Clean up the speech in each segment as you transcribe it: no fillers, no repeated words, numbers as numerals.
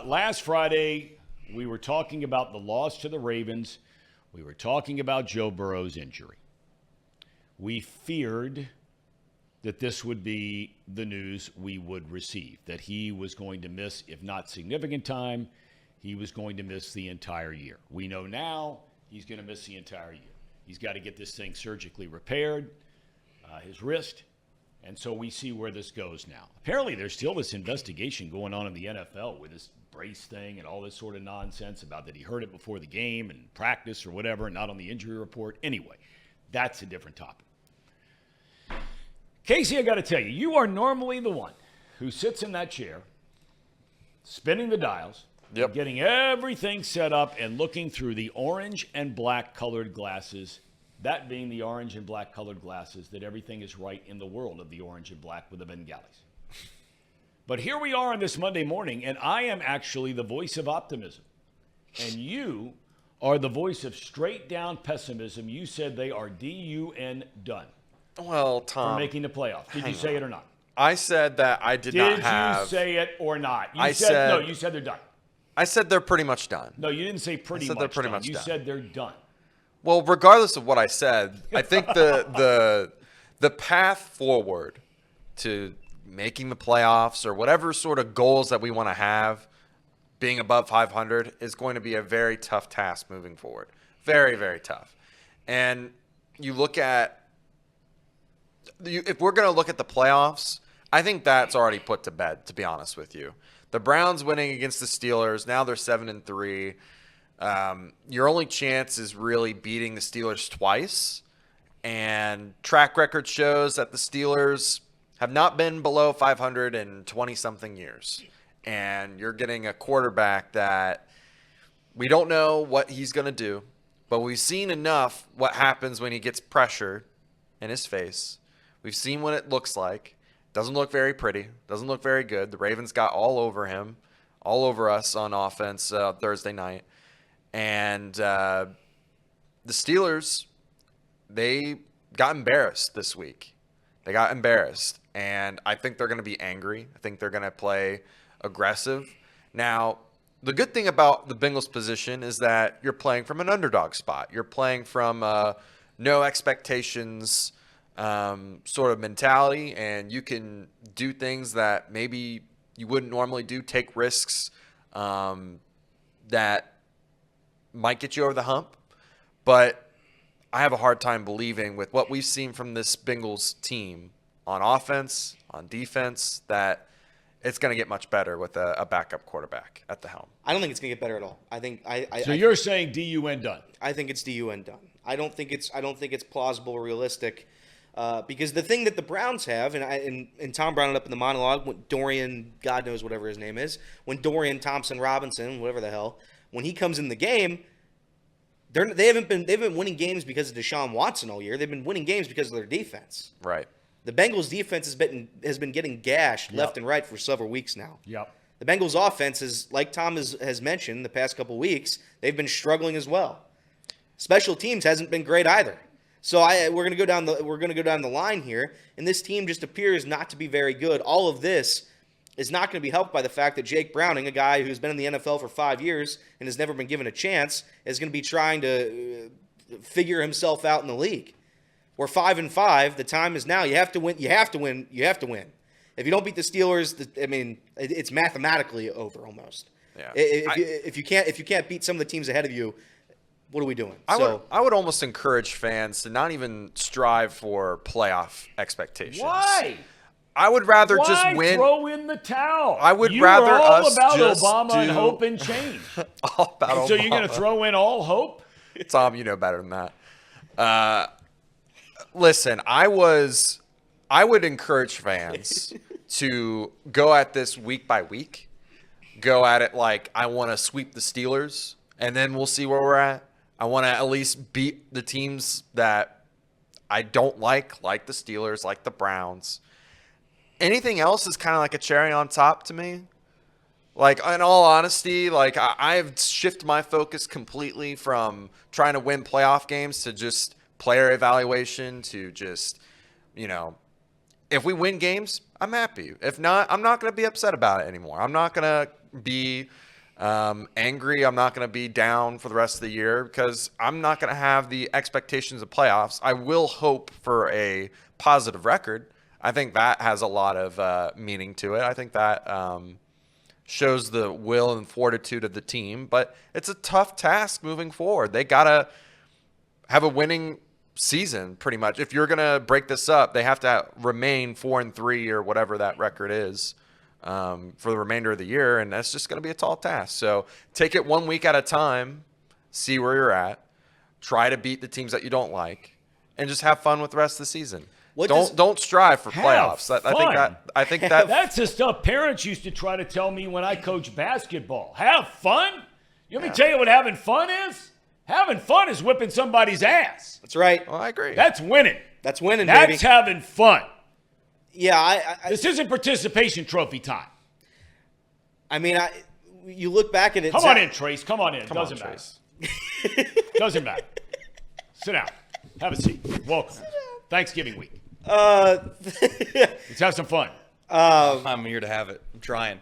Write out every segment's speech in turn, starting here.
Last Friday, we were talking about the loss to the Ravens. We were talking about Joe Burrow's injury. We feared that this would be the news we would receive, that he was going to miss, if not significant time, he was going to miss the entire year. We know now he's going to miss the entire year. He's got to get this thing surgically repaired, his wrist, and so we see where this goes now. Apparently, there's still this investigation going on in the NFL with this brace thing and all this sort of nonsense about that he heard it before the game and practice or whatever, and not on the injury report. Anyway, that's a different topic. Casey, I got to tell you, you are normally the one who sits in that chair, spinning the dials, getting everything set up and looking through the orange and black colored glasses, that being the orange and black colored glasses, that everything is right in the world of the orange and black with the Bengalis. But here we are on this Monday morning, and I am actually the voice of optimism. And you are the voice of straight down pessimism. You said they are D-U-N done. Well, Tom. For making the playoffs. Did you say it or not? I said that I did not have. Did you say it or not? You said no, you said they're done. I said they're pretty much done. No, you didn't say pretty much they're pretty done. much You done. said they're done. Well, regardless of what I said, I think the path forward to making the playoffs or whatever sort of goals that we want to have, being above 500, is going to be a very tough task moving forward. Very, very tough. And you look at, if we're going to look at the playoffs, I think that's already put to bed, to be honest with you. The Browns winning against the Steelers, now they're 7-3. Your only chance is really beating the Steelers twice. And track record shows that the Steelers have not been below 500 in 20-something years. And you're getting a quarterback that we don't know what he's going to do, but we've seen enough what happens when he gets pressure in his face. We've seen what it looks like. Doesn't look very pretty. Doesn't look very good. The Ravens got all over him, all over us on offense Thursday night. And the Steelers, they got embarrassed this week. They got embarrassed. And I think they're going to be angry. I think they're going to play aggressive. Now, the good thing about the Bengals position is that you're playing from an underdog spot. You're playing from no expectations sort of mentality, and you can do things that maybe you wouldn't normally do, take risks that might get you over the hump. But I have a hard time believing with what we've seen from this Bengals team on offense, on defense, that it's going to get much better with a backup quarterback at the helm. I don't think it's going to get better at all. I think So you're saying DUN done? I think it's DUN done. I don't think it's plausible or realistic. Because the thing that the Browns have, and Tom brought it up in the monologue, when Dorian, God knows whatever his name is, when Dorian Thompson-Robinson, whatever the hell, when he comes in the game, they've been winning games because of Deshaun Watson all year. They've been winning games because of their defense. Right. The Bengals' defense has been getting gashed left and right for several weeks now. Yep. The Bengals' offense is, like Tom has mentioned the past couple weeks, they've been struggling as well. Special teams hasn't been great either. So we're gonna go down the line here, and this team just appears not to be very good. All of this is not going to be helped by the fact that Jake Browning, a guy who's been in the NFL for 5 years and has never been given a chance, is going to be trying to figure himself out in the league. We're 5-5. The time is now. You have to win. You have to win. You have to win. If you don't beat the Steelers, it's mathematically over almost. Yeah. If you can't beat some of the teams ahead of you, what are we doing? I would almost encourage fans to not even strive for playoff expectations. Why? I would rather just win. Throw in the towel. I would you rather are all us about just Obama and do- hope and change. All about So Obama. you're going to throw in all hope? Tom, you know better than that. Listen, I would encourage fans to go at this week by week. Go at it like I want to sweep the Steelers, and then we'll see where we're at. I want to at least beat the teams that I don't like the Steelers, like the Browns. Anything else is kind of like a cherry on top to me. Like, in all honesty, like I've shifted my focus completely from trying to win playoff games to just player evaluation to just, if we win games, I'm happy. If not, I'm not going to be upset about it anymore. I'm not going to be angry. I'm not going to be down for the rest of the year because I'm not going to have the expectations of playoffs. I will hope for a positive record. I think that has a lot of meaning to it. I think that shows the will and fortitude of the team, but it's a tough task moving forward. They got to have a winning season pretty much. If you're going to break this up, they have to remain 4-3 or whatever that record is for the remainder of the year, and that's just going to be a tall task. So take it 1 week at a time, see where you're at, try to beat the teams that you don't like, and just have fun with the rest of the season. Don't strive for playoffs. I think that that's the stuff parents used to try to tell me when I coached basketball. Have fun? You want me to tell you what having fun is? Having fun is whipping somebody's ass. That's right. Well, I agree. That's winning. That's winning, That's baby. having fun. Yeah, this isn't participation trophy time. I mean, you look back at it. Come on in, Trace. Come on in. Doesn't matter. Trace. Doesn't matter. Sit down. Have a seat. Welcome. Thanksgiving week. Let's have some fun. I'm here to have it. I'm trying.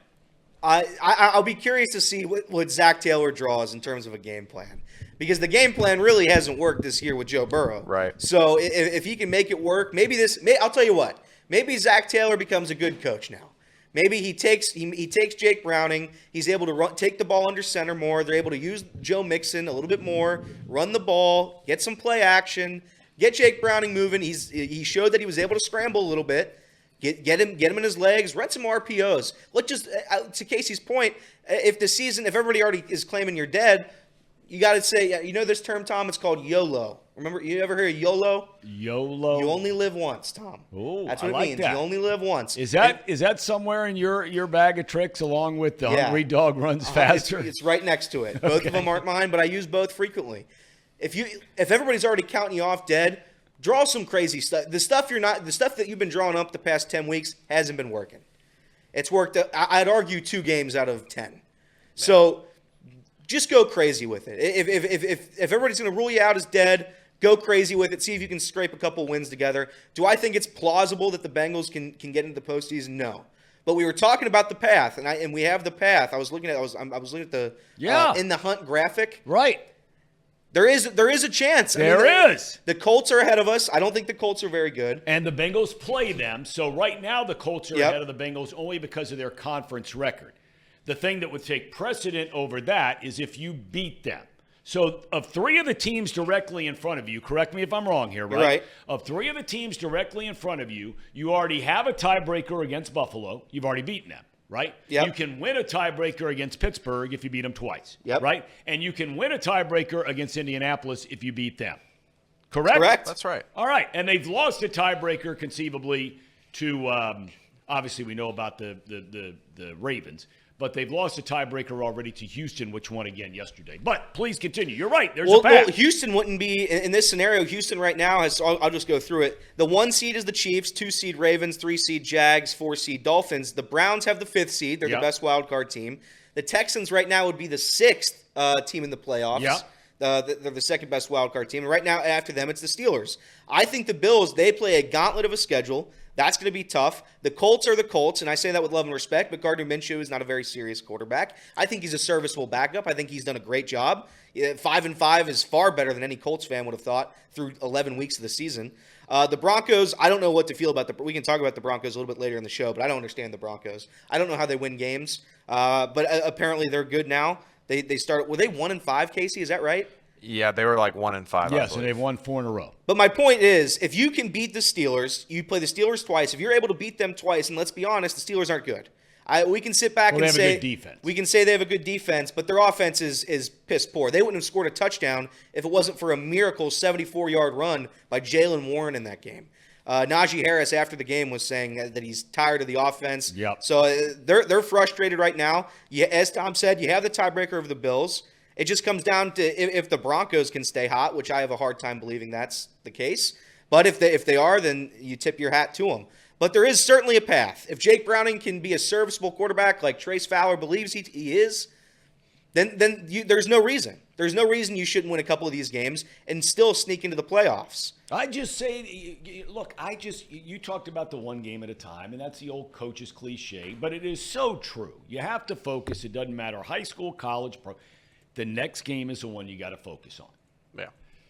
I'll be curious to see what Zach Taylor draws in terms of a game plan. Because the game plan really hasn't worked this year with Joe Burrow. Right. So if he can make it work, I'll tell you what. Maybe Zach Taylor becomes a good coach now. Maybe he takes Jake Browning. He's able to take the ball under center more. They're able to use Joe Mixon a little bit more, run the ball, get some play action, get Jake Browning moving. He showed that he was able to scramble a little bit. Get him in his legs. Run some RPOs. Let's just to Casey's point. If everybody already is claiming you're dead, you got to say, you know this term, Tom? It's called YOLO. Remember, you ever hear of YOLO? YOLO. You only live once, Tom. Oh, that's what I it means. that. You only live once. Is that somewhere in your bag of tricks along with the hungry dog runs faster? It's right next to it. Both of them aren't mine, but I use both frequently. If everybody's already counting you off dead, draw some crazy stuff. The stuff that you've been drawing up the past 10 weeks hasn't been working. It's worked. I'd argue 2 games out of 10. Man. So just go crazy with it. If everybody's going to rule you out as dead, go crazy with it. See if you can scrape a couple wins together. Do I think it's plausible that the Bengals can get into the postseason? No. But we were talking about the path, and we have the path. I was looking at the in the Hunt graphic. Right. There is a chance. There is. The Colts are ahead of us. I don't think the Colts are very good. And the Bengals play them. So right now the Colts are ahead of the Bengals only because of their conference record. The thing that would take precedent over that is if you beat them. So of 3 of the teams directly in front of you, correct me if I'm wrong here, right? You're right. Of 3 of the teams directly in front of you, you already have a tiebreaker against Buffalo. You've already beaten them. Right? Yep. You can win a tiebreaker against Pittsburgh if you beat them twice. Yep. Right? And you can win a tiebreaker against Indianapolis if you beat them. Correct? Correct. That's right. All right. And they've lost a tiebreaker conceivably to obviously we know about the Ravens, but they've lost a tiebreaker already to Houston, which won again yesterday. But please continue. You're right. There's a path. Well, Houston wouldn't be in this scenario. Houston right now has. I'll just go through it. The 1 seed is the Chiefs, 2 seed Ravens, 3 seed Jags, 4 seed Dolphins. The Browns have the 5th seed. They're the best wild card team. The Texans right now would be the 6th team in the playoffs. Yeah. They're the second best wild card team. And right now, after them, it's the Steelers. I think the Bills, they play a gauntlet of a schedule. That's going to be tough. The Colts are the Colts, and I say that with love and respect, but Gardner Minshew is not a very serious quarterback. I think he's a serviceable backup. I think he's done a great job. 5-5 is far better than any Colts fan would have thought through 11 weeks of the season. The Broncos, I don't know what to feel about we can talk about the Broncos a little bit later in the show, but I don't understand the Broncos. I don't know how they win games, but apparently they're good now. Were they 1-5, Casey? Is that right? Yeah, they were like 1-5. Yeah, so they've won 4 in a row. But my point is, if you can beat the Steelers, you play the Steelers twice. If you're able to beat them twice, and let's be honest, the Steelers aren't good. We can sit back and say they have a good defense. We can say they have a good defense, but their offense is piss poor. They wouldn't have scored a touchdown if it wasn't for a miracle 74-yard run by Jalen Warren in that game. Najee Harris after the game was saying that he's tired of the offense. Yep. So they're frustrated right now. As Tom said, you have the tiebreaker of the Bills. It just comes down to if the Broncos can stay hot, which I have a hard time believing that's the case. But if they are, then you tip your hat to them. But there is certainly a path. If Jake Browning can be a serviceable quarterback like Trace Folwer believes he is, then there's no reason. There's no reason you shouldn't win a couple of these games and still sneak into the playoffs. I just say, look, you talked about the one game at a time, and that's the old coach's cliche, but it is so true. You have to focus. It doesn't matter high school, college, pro. The next game is the one you got to focus on. Yeah.